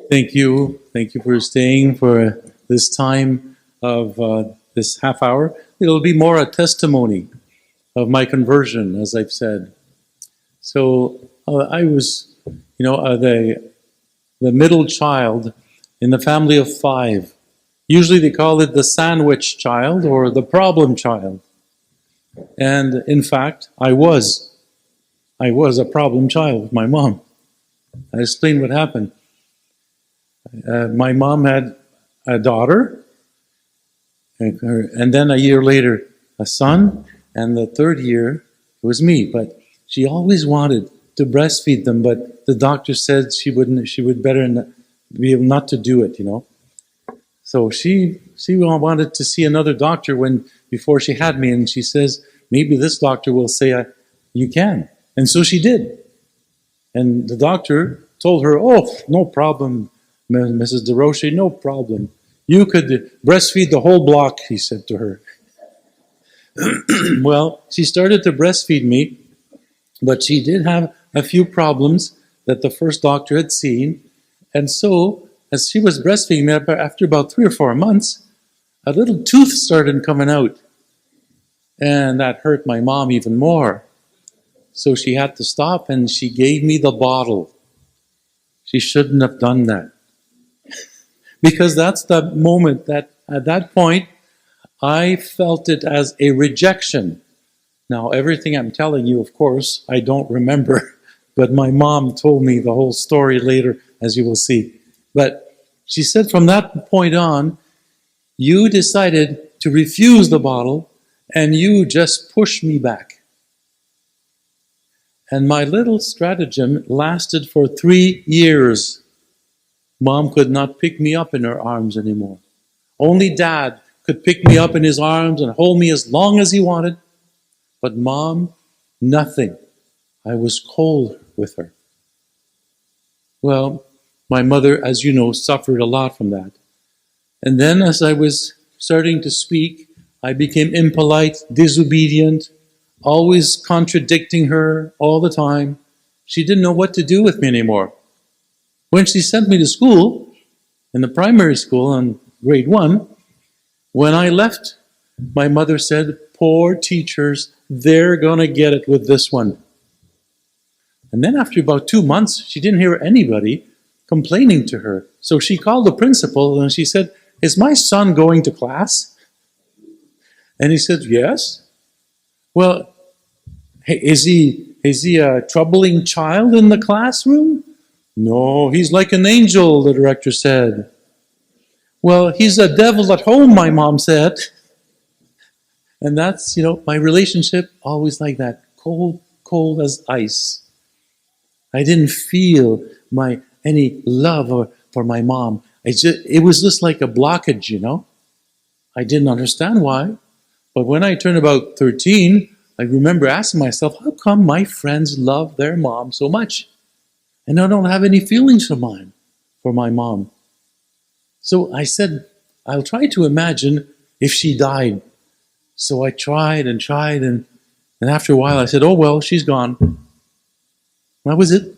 Thank you. Thank you for staying for this time of this half hour. It'll be more a testimony of my conversion, as I've said. So I was, the middle child in the family of five. Usually they call it the sandwich child or the problem child. And in fact, I was a problem child with my mom. I explained what happened. My mom had a daughter, and then a year later, a son, and the third year, it was me. But she always wanted to breastfeed them, but the doctor said she would better be able not to do it, So she wanted to see another doctor before she had me, and she says, maybe this doctor will say, you can. And so she did. And the doctor told her, oh, no problem, Mrs. Desrochers, no problem. You could breastfeed the whole block, he said to her. Well, she started to breastfeed me, but she did have a few problems that the first doctor had seen. And so, as she was breastfeeding me, after about 3 or 4 months, a little tooth started coming out. And that hurt my mom even more. So she had to stop, and she gave me the bottle. She shouldn't have done that. Because that's the moment that, at that point, I felt it as a rejection. Now, everything I'm telling you, of course, I don't remember, but my mom told me the whole story later, as you will see. But she said from that point on, you decided to refuse the bottle, and you just pushed me back. And my little stratagem lasted for 3 years. Mom could not pick me up in her arms anymore. Only Dad could pick me up in his arms and hold me as long as he wanted. But Mom, nothing. I was cold with her. Well, my mother, as you know, suffered a lot from that. And then as I was starting to speak, I became impolite, disobedient, always contradicting her all the time. She didn't know what to do with me anymore. When she sent me to school, in the primary school in grade 1, when I left, my mother said, poor teachers, they're going to get it with this one. And then after about 2 months, she didn't hear anybody complaining to her. So she called the principal and she said, is my son going to class? And he said, yes. Well, is he a troubling child in the classroom? No, he's like an angel, the director said. Well, he's a devil at home, my mom said. And that's, my relationship always like that, cold as ice. I didn't feel any love for my mom. It was just like a blockage, I didn't understand why. But when I turned about 13, I remember asking myself, how come my friends love their mom so much? And I don't have any feelings for my mom. So I said, I'll try to imagine if she died. So I tried, and after a while I said, oh well, she's gone. That was it.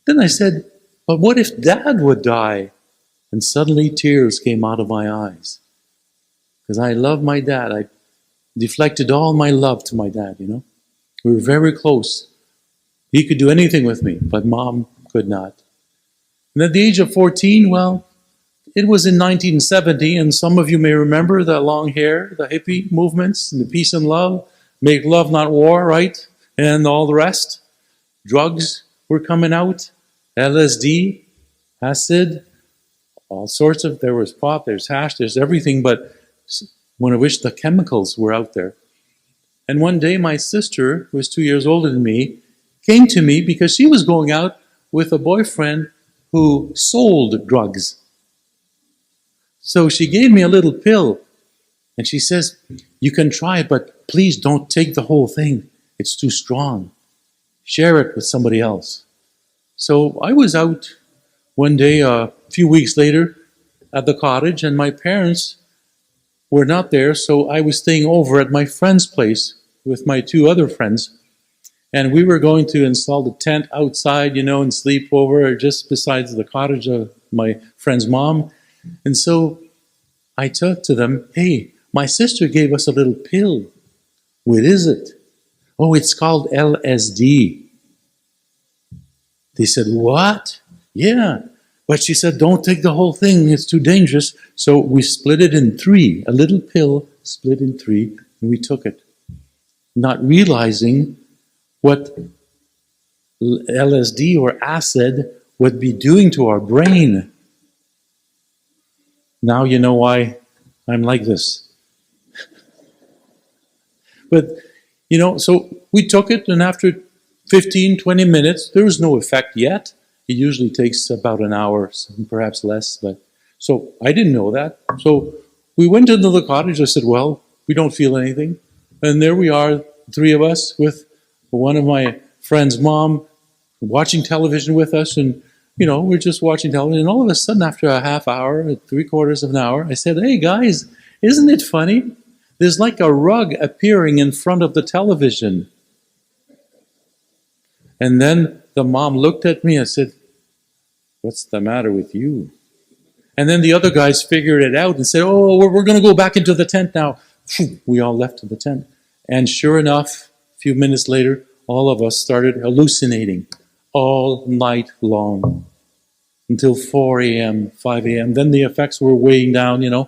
Then I said, but what if Dad would die? And suddenly tears came out of my eyes. Because I love my dad. I deflected all my love to my dad, We were very close. He could do anything with me, but Mom could not. And at the age of 14, well, it was in 1970, and some of you may remember the long hair, the hippie movements, and the peace and love, make love not war, right? And all the rest. Drugs were coming out, LSD, acid, all sorts of, there was pot, there's hash, there's everything, but when I wish the chemicals were out there. And one day my sister, who was 2 years older than me, came to me because she was going out with a boyfriend who sold drugs. So she gave me a little pill, and she says, you can try it, but please don't take the whole thing. It's too strong. Share it with somebody else. So I was out one day, a few weeks later, at the cottage, and my parents were not there, so I was staying over at my friend's place with my 2 other friends. And we were going to install the tent outside, and sleep over just beside the cottage my friend's mom. And so I talked to them, hey, my sister gave us a little pill. What is it? Oh, it's called LSD. They said, what? Yeah. But she said, don't take the whole thing. It's too dangerous. So we split it in three. A little pill split in three, and we took it. Not realizing what LSD or acid would be doing to our brain. Now you know why I'm like this. But, so we took it, and after 15, 20 minutes, there was no effect yet. It usually takes about an hour, perhaps less. So I didn't know that. So we went into the cottage. I said, well, we don't feel anything. And there we are, three of us, with one of my friend's mom watching television with us. And, we're just watching television. And all of a sudden, after a half hour, 3/4 of an hour, I said, hey, guys, isn't it funny? There's like a rug appearing in front of the television. And then the mom looked at me and said, what's the matter with you? And then the other guys figured it out and said, oh, we're going to go back into the tent now. We all left the tent. And sure enough, a few minutes later, all of us started hallucinating all night long until 4 a.m., 5 a.m. Then the effects were weighing down, And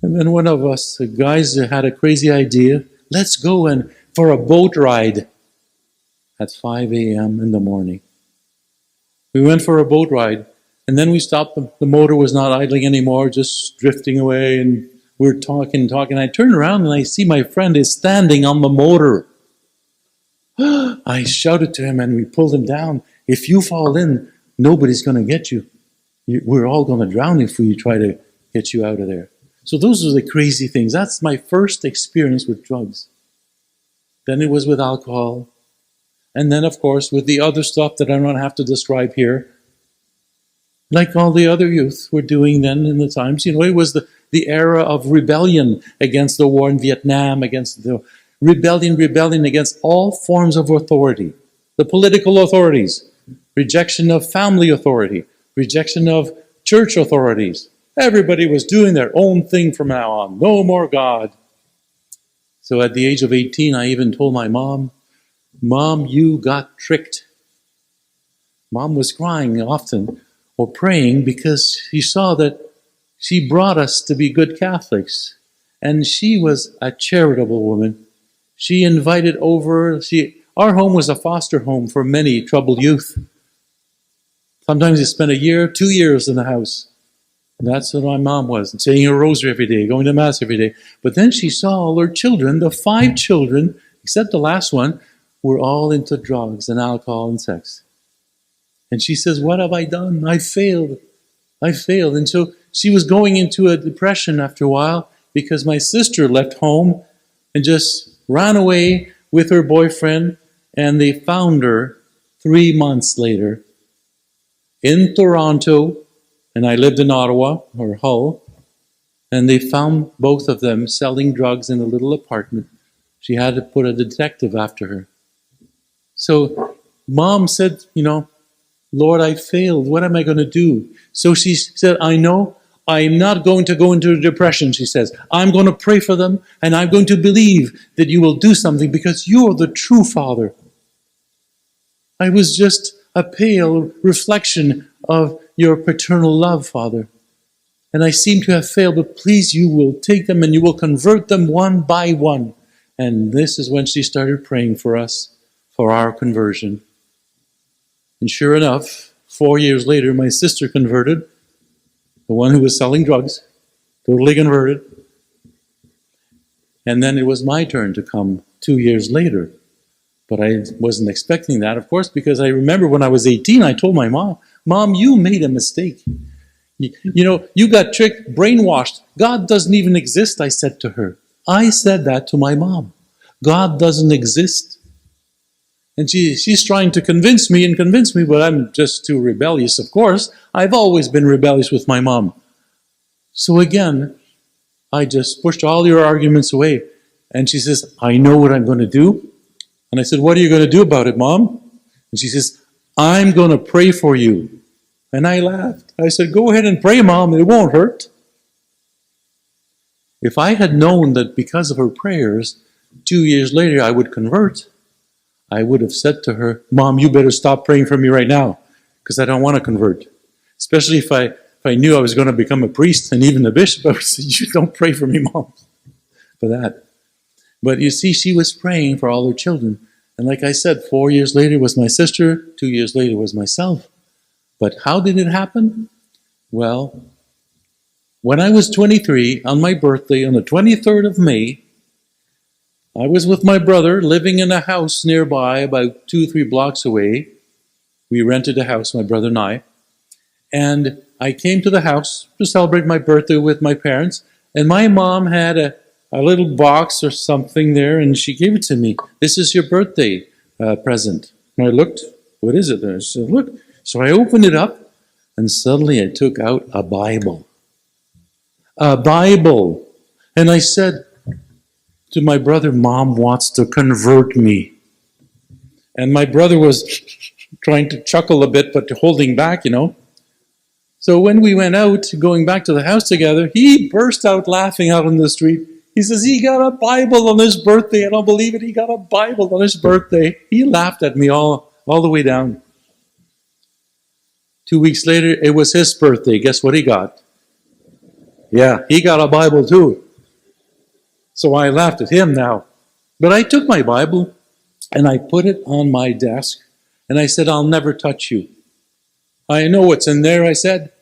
then one of us, the guys, had a crazy idea. Let's go for a boat ride at 5 a.m. in the morning. We went for a boat ride, and then we stopped. The motor was not idling anymore, just drifting away, and we're talking. I turn around, and I see my friend is standing on the motor. I shouted to him, and we pulled him down. If you fall in, nobody's going to get you. We're all going to drown if we try to get you out of there. So those are the crazy things. That's my first experience with drugs. Then it was with alcohol. And then, of course, with the other stuff that I don't have to describe here. Like all the other youth were doing then in the times. It was the era of rebellion against the war in Vietnam, against the rebellion against all forms of authority. The political authorities, rejection of family authority, rejection of church authorities. Everybody was doing their own thing from now on. No more God. So at the age of 18, I even told my mom, Mom, you got tricked. Mom was crying often or praying because she saw that she brought us to be good Catholics. And she was a charitable woman. She invited over, our home was a foster home for many troubled youth. Sometimes they spent a year, 2 years in the house. And that's what my mom was, saying her rosary every day, going to Mass every day. But then she saw all her children, the 5 children, except the last one, were all into drugs and alcohol and sex. And she says, what have I done? I failed. And so she was going into a depression after a while because my sister left home and just ran away with her boyfriend, and they found her 3 months later in Toronto, and I lived in Ottawa, or Hull, and they found both of them selling drugs in a little apartment. She had to put a detective after her. So Mom said, Lord, I failed. What am I going to do? So she said, I know I'm not going to go into a depression, she says. I'm going to pray for them, and I'm going to believe that you will do something because you're the true Father. I was just a pale reflection of your paternal love, Father. And I seem to have failed, but please, you will take them and you will convert them one by one. And this is when she started praying for us, for our conversion. And sure enough, 4 years later, my sister converted, the one who was selling drugs, totally converted. And then it was my turn to come 2 years later. But I wasn't expecting that, of course, because I remember when I was 18, I told my mom, Mom, you made a mistake. You got tricked, brainwashed. God doesn't even exist, I said to her. I said that to my mom. God doesn't exist. And she's trying to convince me, but I'm just too rebellious, of course. I've always been rebellious with my mom. So again, I just pushed all your arguments away. And she says, I know what I'm going to do. And I said, what are you going to do about it, Mom? And she says, I'm going to pray for you. And I laughed. I said, go ahead and pray, Mom. It won't hurt. If I had known that because of her prayers, 2 years later I would convert, I would have said to her, Mom, you better stop praying for me right now, because I don't want to convert. Especially if I knew I was going to become a priest and even a bishop, I would say, you don't pray for me, Mom, for that. But you see, she was praying for all her children. And like I said, 4 years later was my sister, 2 years later was myself. But how did it happen? Well, when I was 23, on my birthday, on the 23rd of May, I was with my brother living in a house nearby, about 2-3 blocks away. We rented a house, my brother and I. And I came to the house to celebrate my birthday with my parents. And my mom had a little box or something there, and she gave it to me. This is your birthday present. And I looked, what is it? And I said, look. So I opened it up, and suddenly I took out a Bible. A Bible. And I said to my brother, Mom wants to convert me. And my brother was trying to chuckle a bit, but holding back, So when we went out, going back to the house together, he burst out laughing out on the street. He says, he got a Bible on his birthday. I don't believe it. He got a Bible on his birthday. He laughed at me all the way down. 2 weeks later, it was his birthday. Guess what he got? Yeah, he got a Bible too. So I laughed at him now. But I took my Bible and I put it on my desk and I said, I'll never touch you. I know what's in there, I said.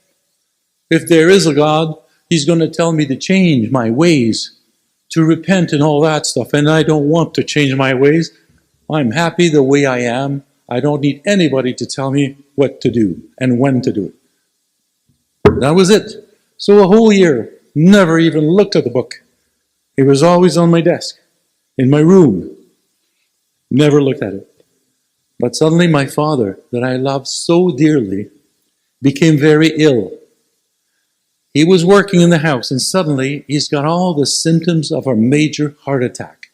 If there is a God, He's going to tell me to change my ways, to repent and all that stuff. And I don't want to change my ways. I'm happy the way I am. I don't need anybody to tell me what to do and when to do it. That was it. So a whole year, never even looked at the book. It was always on my desk, in my room. Never looked at it. But suddenly my father, that I loved so dearly, became very ill. He was working in the house, and suddenly he's got all the symptoms of a major heart attack.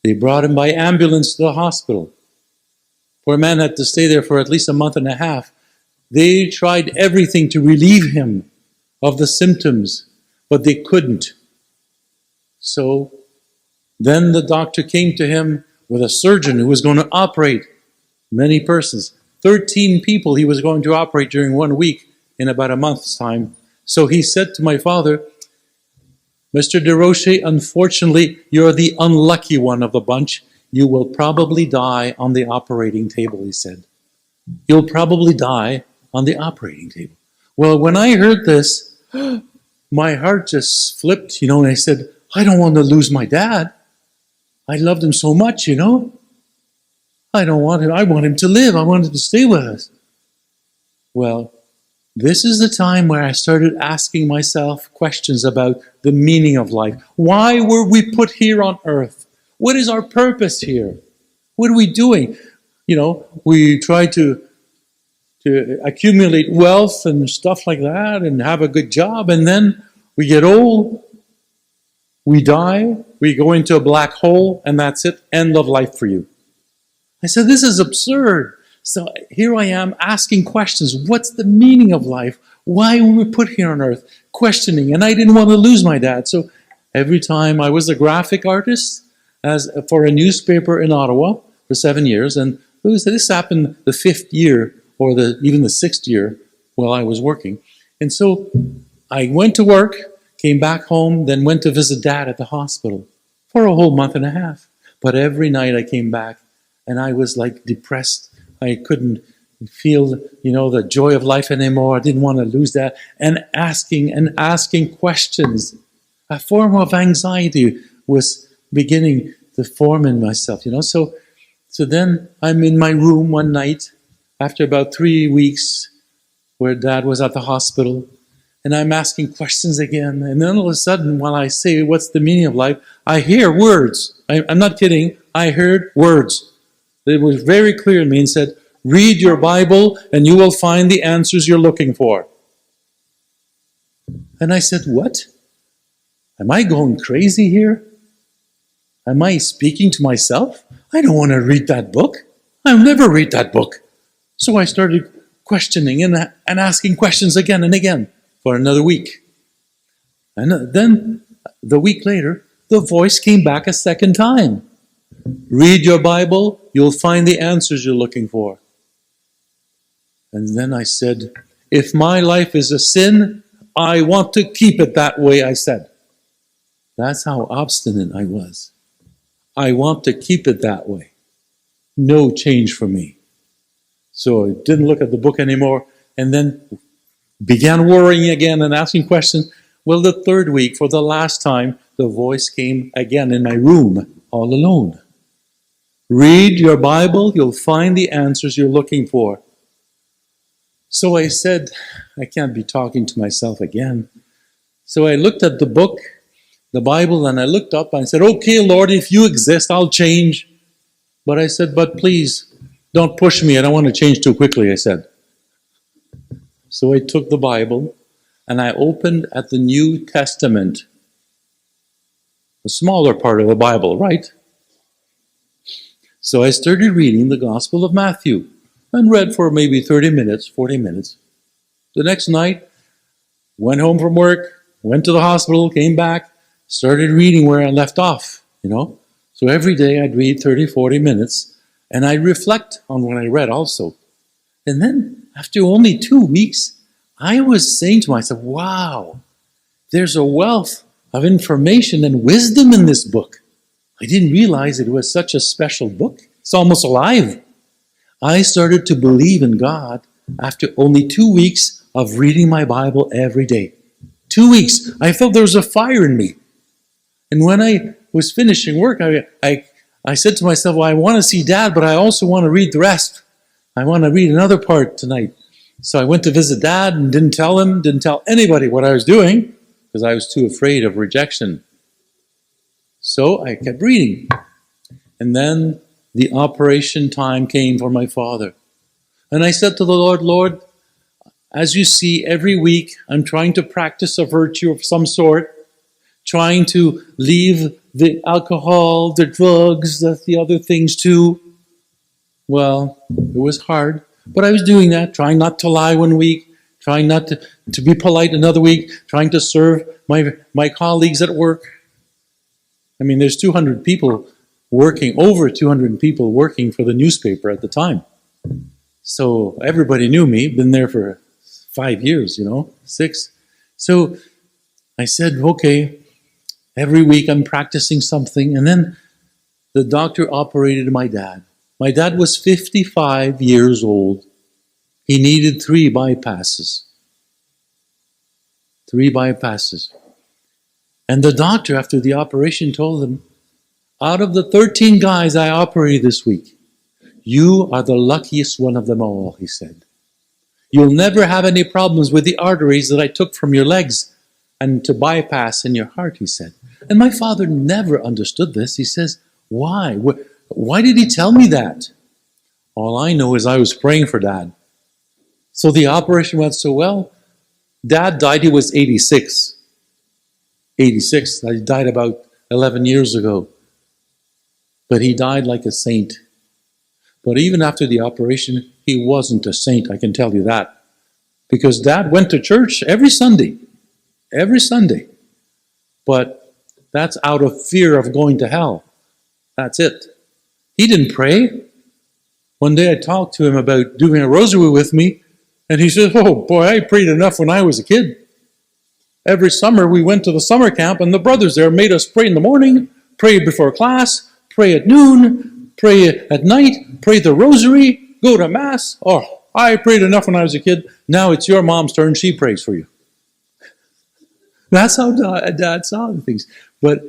They brought him by ambulance to the hospital. Poor man had to stay there for at least a month and a half. They tried everything to relieve him of the symptoms, but they couldn't. So then the doctor came to him with a surgeon who was going to operate many persons. 13 people he was going to operate during 1 week in about a month's time. So he said to my father, Mr. Desrochers, unfortunately, you're the unlucky one of the bunch. You will probably die on the operating table, he said. You'll probably die on the operating table. Well, when I heard this, my heart just flipped, and I said, I don't want to lose my dad. I loved him so much, I don't want him. I want him to live. I want him to stay with us. Well, this is the time where I started asking myself questions about the meaning of life. Why were we put here on earth? What is our purpose here? What are we doing? We try to accumulate wealth and stuff like that and have a good job, and then we get old, we die, we go into a black hole, and that's it, end of life for you. I said, this is absurd. So here I am asking questions. What's the meaning of life? Why were we put here on earth? Questioning. And I didn't want to lose my dad. So every time I was a graphic artist for a newspaper in Ottawa for 7 years. And this happened the 5th year or even the 6th year while I was working. And so I went to work, came back home, then went to visit Dad at the hospital for a whole month and a half. But every night I came back and I was like depressed. I couldn't feel, the joy of life anymore. I didn't want to lose that. And asking questions. A form of anxiety was beginning to form in myself, So then I'm in my room one night after about 3 weeks where Dad was at the hospital. And I'm asking questions again. And then all of a sudden, when I say, what's the meaning of life? I hear words. I'm not kidding. I heard words. It was very clear to me and said, read your Bible and you will find the answers you're looking for. And I said, what? Am I going crazy here? Am I speaking to myself? I don't want to read that book. I'll never read that book. So I started questioning and asking questions again and again for another week. And then the week later, the voice came back a second time. Read your Bible, you'll find the answers you're looking for. And then I said, if my life is a sin, I want to keep it that way, I said. That's how obstinate I was. I want to keep it that way. No change for me. So I didn't look at the book anymore, and then began worrying again and asking questions. Well, the third week, for the last time, the voice came again in my room, all alone. Read your Bible, you'll find the answers you're looking for. So I said, I can't be talking to myself again. So I looked at the book, the Bible, and I looked up and I said, okay, Lord, if you exist, I'll change. But I said, but please, don't push me. I don't want to change too quickly, I said. So I took the Bible and I opened at the New Testament, the smaller part of the Bible, right? So I started reading the Gospel of Matthew and read for maybe 30 minutes, 40 minutes. The next night, went home from work, went to the hospital, came back, started reading where I left off, So every day I'd read 30, 40 minutes, and I'd reflect on what I read also. And then, after only 2 weeks, I was saying to myself, wow, there's a wealth of information and wisdom in this book. I didn't realize it was such a special book. It's almost alive. I started to believe in God after only 2 weeks of reading my Bible every day. 2 weeks. I felt there was a fire in me. And when I was finishing work, I said to myself, well, I want to see Dad, but I also want to read the rest. I want to read another part tonight. So I went to visit Dad and didn't tell anybody what I was doing, because I was too afraid of rejection. So I kept reading. And then the operation time came for my father. And I said to the Lord, Lord, as you see, every week I'm trying to practice a virtue of some sort, trying to leave the alcohol, the drugs, the other things too. Well, it was hard, but I was doing that, trying not to lie 1 week, trying not to be polite another week, trying to serve my colleagues at work. I mean, there's 200 people working, over 200 people working for the newspaper at the time. So everybody knew me, been there for 5 years, 6. So I said, okay, every week I'm practicing something. And then the doctor operated my dad. My dad was 55 years old. He needed 3 bypasses. 3 bypasses. And the doctor, after the operation, told him, out of the 13 guys I operated this week, you are the luckiest one of them all, he said. You'll never have any problems with the arteries that I took from your legs and to bypass in your heart, he said. And my father never understood this. He says, why? Why did he tell me that? All I know is I was praying for Dad. So the operation went so well. Dad died, he was 86. 86. He died about 11 years ago. But he died like a saint. But even after the operation, he wasn't a saint, I can tell you that. Because Dad went to church every Sunday. Every Sunday. But that's out of fear of going to hell. That's it. He didn't pray. One day I talked to him about doing a rosary with me, and he said, oh boy, I prayed enough when I was a kid. Every summer we went to the summer camp, and the brothers there made us pray in the morning, pray before class, pray at noon, pray at night, pray the rosary, go to Mass. Oh, I prayed enough when I was a kid. Now it's your mom's turn. She prays for you. That's how Dad saw the things. But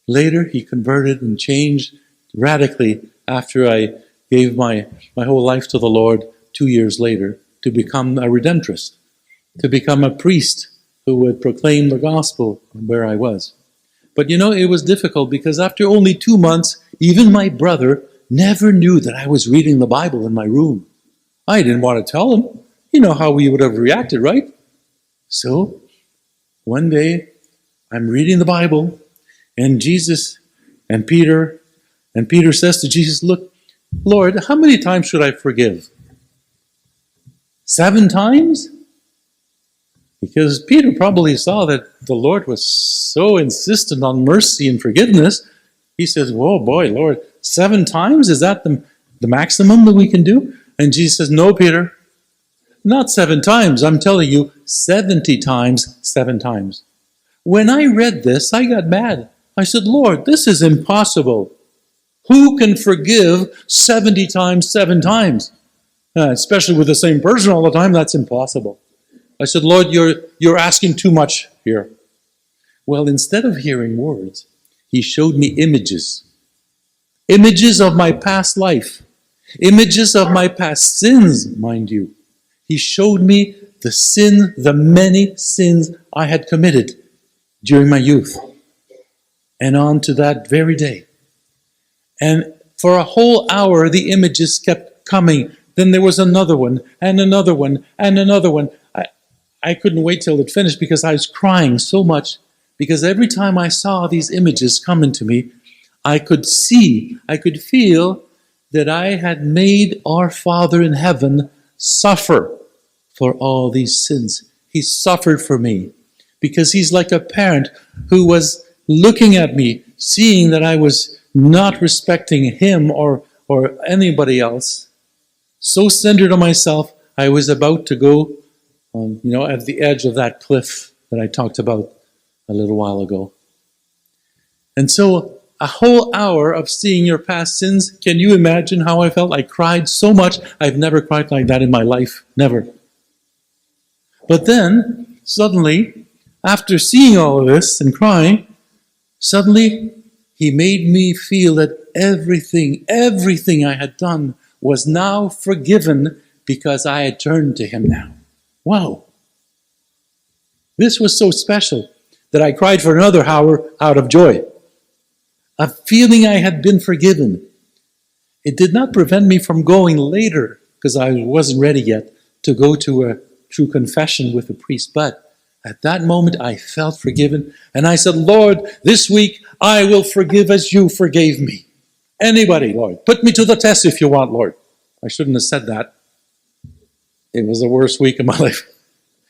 later he converted and changed radically after I gave my whole life to the Lord 2 years later to become a redemptress, to become a priest who would proclaim the gospel where I was. But it was difficult because after only 2 months, even my brother never knew that I was reading the Bible in my room. I didn't want to tell him. You know how we would have reacted, right? So, one day, I'm reading the Bible, and Peter says to Jesus, look, Lord, how many times should I forgive? 7 times? Because Peter probably saw that the Lord was so insistent on mercy and forgiveness. He says, whoa, boy, Lord, 7 times? Is that the maximum that we can do? And Jesus says, no, Peter, not 7 times. I'm telling you, 70 times, 7 times. When I read this, I got mad. I said, Lord, this is impossible. Who can forgive 70 times, 7 times? Especially with the same person all the time, that's impossible. I said, Lord, you're asking too much here. Well, instead of hearing words, he showed me images. Images of my past life. Images of my past sins, mind you. He showed me the many sins I had committed during my youth. And on to that very day. And for a whole hour, the images kept coming. Then there was another one, and another one, and another one. I couldn't wait till it finished because I was crying so much. Because every time I saw these images come into me, I could feel that I had made our Father in heaven suffer for all these sins. He suffered for me because he's like a parent who was looking at me, seeing that I was not respecting him or anybody else. So centered on myself, I was about to go at the edge of that cliff that I talked about a little while ago. And so a whole hour of seeing your past sins, can you imagine how I felt? I cried so much. I've never cried like that in my life. Never. But then, suddenly, after seeing all of this and crying, suddenly he made me feel that everything I had done was now forgiven because I had turned to him now. Wow. This was so special that I cried for another hour out of joy. A feeling I had been forgiven. It did not prevent me from going later, because I wasn't ready yet, to go to a true confession with the priest. But at that moment, I felt forgiven. And I said, Lord, this week I will forgive as you forgave me. Anybody, Lord. Put me to the test if you want, Lord. I shouldn't have said that. It was the worst week of my life.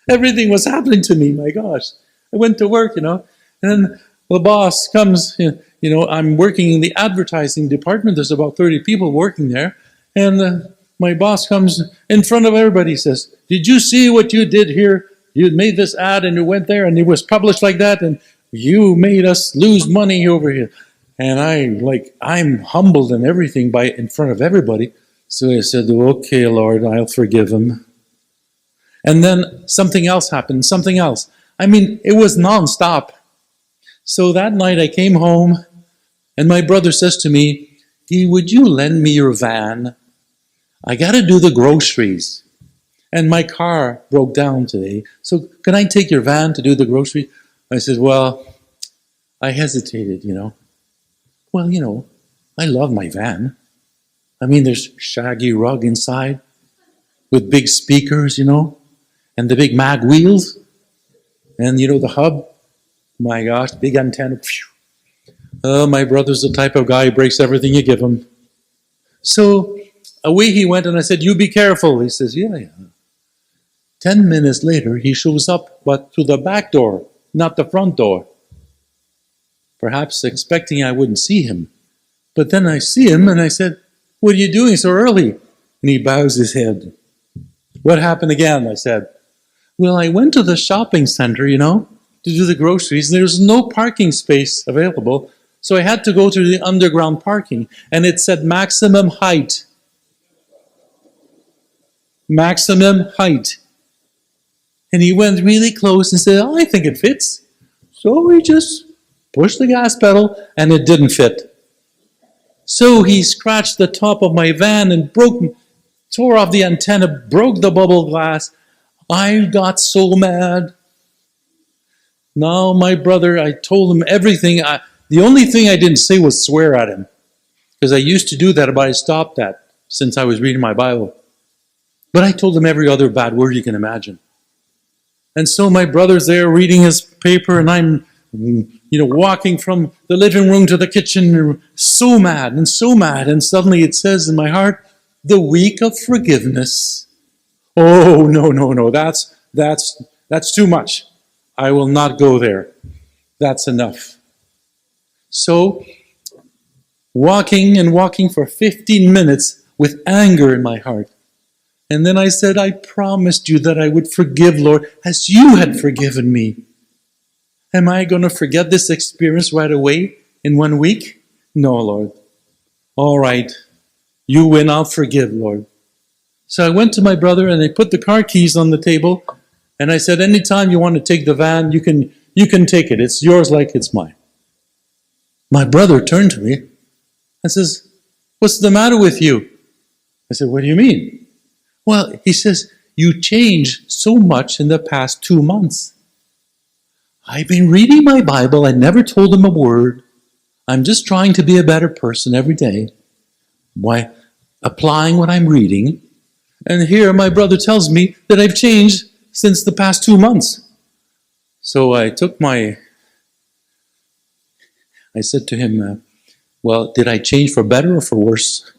Everything was happening to me, my gosh. I went to work, and then the boss comes, I'm working in the advertising department. There's about 30 people working there. And my boss comes in front of everybody, says, did you see what you did here? You made this ad and you went there and it was published like that and you made us lose money over here. And I'm humbled and everything in front of everybody. So I said, okay, Lord, I'll forgive him. And then something else happened, something else. It was nonstop. So that night I came home and my brother says to me, would you lend me your van? I got to do the groceries. And my car broke down today. So can I take your van to do the groceries? I said, well, I hesitated, Well, I love my van. There's shaggy rug inside with big speakers, and the big mag wheels. And, the hub. My gosh, big antenna. Oh, my brother's the type of guy who breaks everything you give him. So away he went and I said, you be careful. He says, yeah. 10 minutes later, he shows up, but through the back door, not the front door. Perhaps expecting I wouldn't see him. But then I see him and I said, what are you doing so early? And he bows his head. What happened again? I said, well, I went to the shopping center, to do the groceries. There's no parking space available. So I had to go to the underground parking. And it said maximum height. Maximum height. And he went really close and said, I think it fits. So he just pushed the gas pedal and it didn't fit. So he scratched the top of my van and tore off the antenna, broke the bubble glass. I got so mad. Now my brother, I told him everything. The only thing I didn't say was swear at him. Because I used to do that, but I stopped that since I was reading my Bible. But I told him every other bad word you can imagine. And so my brother's there reading his paper and I'm, walking from the living room to the kitchen, so mad. And suddenly it says in my heart, the week of forgiveness. Oh, no, no, no, that's too much. I will not go there. That's enough. So, walking and walking for 15 minutes with anger in my heart. And then I said, I promised you that I would forgive, Lord, as you had forgiven me. Am I going to forget this experience right away in 1 week? No, Lord. All right. You win, I'll forgive, Lord. So I went to my brother and I put the car keys on the table and I said, anytime you want to take the van, you can take it. It's yours like it's mine. My brother turned to me and says, what's the matter with you? I said, what do you mean? Well, he says, you changed so much in the past 2 months. I've been reading my Bible. I never told him a word. I'm just trying to be a better person every day by applying what I'm reading. And here my brother tells me that I've changed since the past 2 months. So I said to him, well, did I change for better or for worse?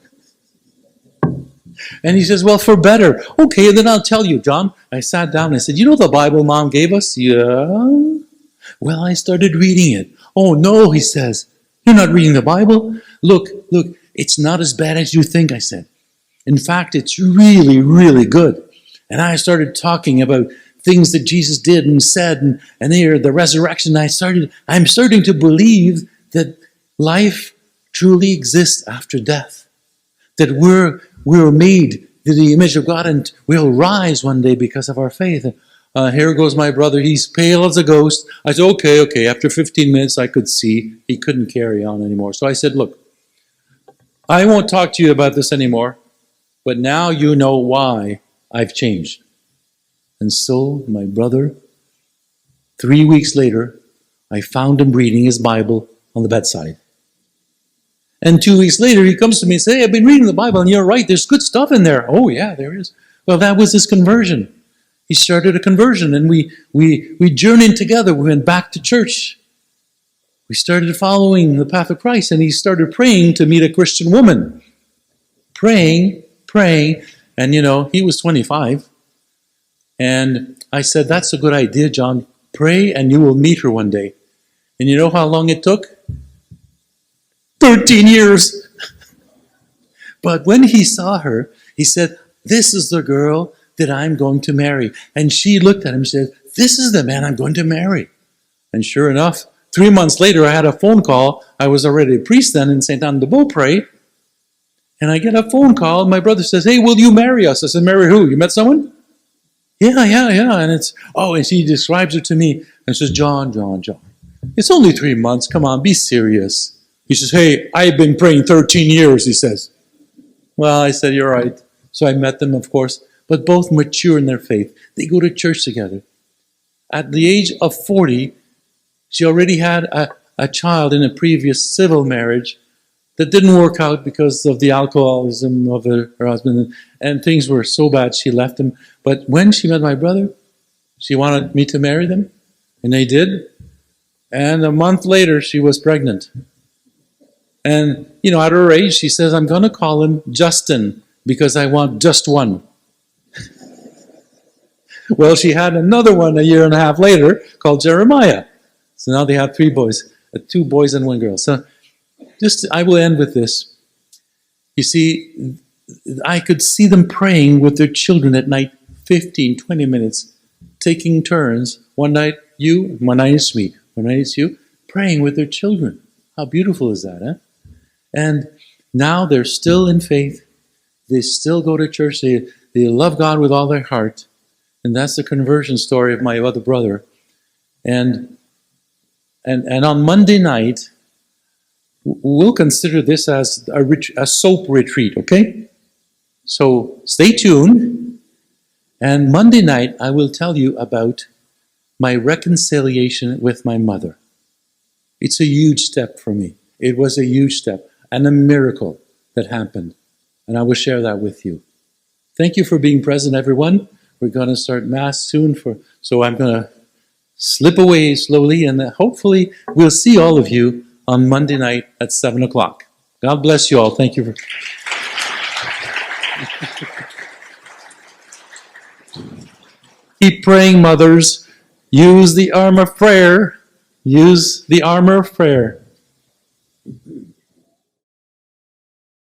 And he says, well, for better. Okay, then I'll tell you, John. I sat down and I said, you know the Bible Mom gave us? Yeah. Well, I started reading it. Oh, no, he says. You're not reading the Bible? Look, it's not as bad as you think, I said. In fact, it's really, really good. And I started talking about things that Jesus did and said, and here, the resurrection. I'm starting to believe that life truly exists after death. That we're made to the image of God and we'll rise one day because of our faith. Here goes my brother. He's pale as a ghost. I said, okay. After 15 minutes, I could see he couldn't carry on anymore. So I said, look, I won't talk to you about this anymore, but now you know why I've changed. And so my brother, 3 weeks later, I found him reading his Bible on the bedside. And 2 weeks later, he comes to me and says, hey, I've been reading the Bible, and you're right, there's good stuff in there. Oh, yeah, there is. Well, that was his conversion. He started a conversion, and we journeyed together. We went back to church. We started following the path of Christ, and he started praying to meet a Christian woman. Praying, and he was 25. And I said, that's a good idea, John. Pray, and you will meet her one day. And you know how long it took? 13 years. But when he saw her, he said, this is the girl that I'm going to marry. And she looked at him and said, this is the man I'm going to marry. And sure enough, 3 months later, I had a phone call. I was already a priest then in St. Anne de Beaupré. And I get a phone call. And my brother says, hey, will you marry us? I said, marry who? You met someone? Yeah. And she describes her to me. And says, John. It's only 3 months. Come on, be serious. He says, hey, I've been praying 13 years, he says. Well, I said, you're right. So I met them, of course, but both mature in their faith. They go to church together. At the age of 40, she already had a child in a previous civil marriage that didn't work out because of the alcoholism of her husband. And things were so bad, she left him. But when she met my brother, she wanted me to marry them. And they did. And a month later, she was pregnant. And, at her age, she says, I'm going to call him Justin because I want just one. Well, she had another one a year and a half later called Jeremiah. So now they have 3 boys, 2 boys and 1 girl. So I will end with this. You see, I could see them praying with their children at night, 15, 20 minutes, taking turns. One night you, one night it's me, one night it's you, praying with their children. How beautiful is that, huh? And now they're still in faith. They still go to church. They love God with all their heart. And that's the conversion story of my other brother. And on Monday night, we'll consider this as a soap retreat, okay? So stay tuned. And Monday night, I will tell you about my reconciliation with my mother. It's a huge step for me. It was a huge step and a miracle that happened. And I will share that with you. Thank you for being present, everyone. We're going to start Mass soon, so I'm going to slip away slowly, and hopefully we'll see all of you on Monday night at 7 o'clock. God bless you all. Thank you for... Keep praying, mothers. Use the armor of prayer. Use the armor of prayer.